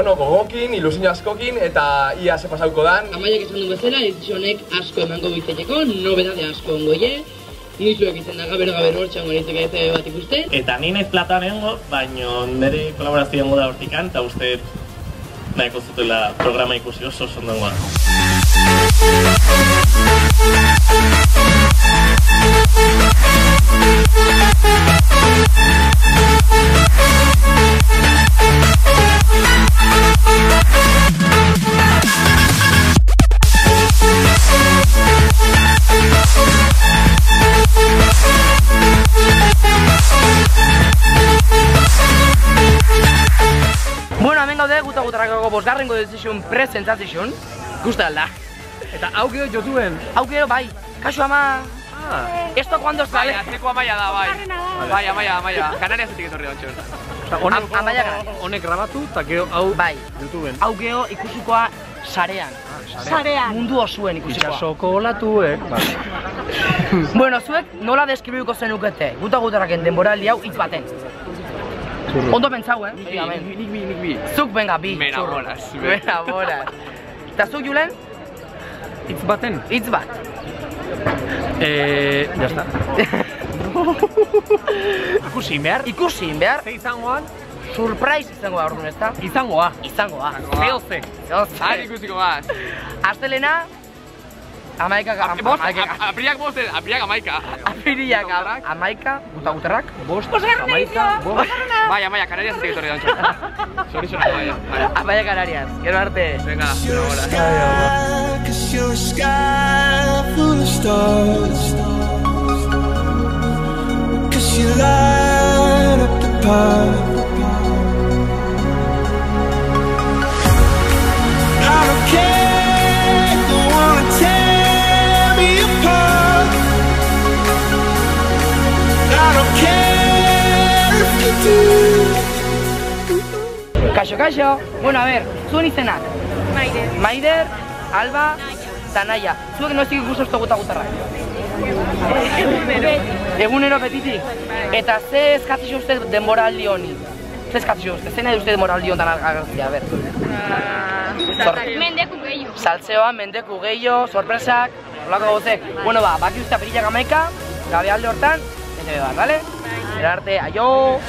bueno, gogokin, ilusio askokin, eta ia ze pasauko dan. Amaiak esan du bezala, edizionek asko emango bizeteko, nobedade asko ongoie. Inizuek izan da gaber hortxango nintzeke ETV bat ikusten. Eta ni naiz platan egongo, baina nire kolaborazio egongo da hortikan, eta uste nahiko zutela programa ikusi oso ondongoa. Bueno, hemen gaude, gutarrakako bosgarrengo decision presentzazizun. Gusta alda. Eta hau gero jotuen? Hau gero, bai. Kasu ama... Esto cuando sale... Bai, atzeko amaia da, bai. Bai, amaia. Kanariazetik etorri gantxon. Amaia honek grabatu, eta gero hau bai. YouTubeen. Hau gero ikusikoa sarean. Sarean. Mundu osuen ikusikoa. Itxasoko olatu, Bueno, zuek nola deskribiko zenukete? Gutarraken denboraldi hau hitz baten. Ondo pentsau, Nik bi. Zuk, venga, bi. Me enamoras. Eta zuk, Julen? Hitz baten? Hitz bat. Jazta. Ikusi behar? Ikusi behar. Ze izangoan? Surprise izango da orduan, ezta? Izangoa. Zeoze. Har ikusiko gaz. Astelena... Amaika... Apriak bosten, apriak amaika. Apiriak amaika, gutarrak. Bost, amaika, bost. Bai, amaia, Kanariazetik etorri gantxon. Sori, amaia. Amaia Canarias, gero arte. Venga, hola. Cause you're a sky full of stars. Cause you light up the path. I don't care, don't wanna tear me apart. I don't care if you do. Kaixo. Bueno, a ver, zuen izenak? Maider, Alba, eta Naia. Zuek noiztik ikusten gutarrak? Egunero betitik? Eta ze eskatzio uste denboraldi honi? Ze eskatzio uste? Ze nahi uste denboraldi honetan agertzea, a ber? Mendeku gehiago. Saltzeoa, mendeku gehiago, sorpresak, holako gozek. Bueno, baki uste apiriak amaika, gabe alde hortan, ETV bat, bale? Era arte, aio!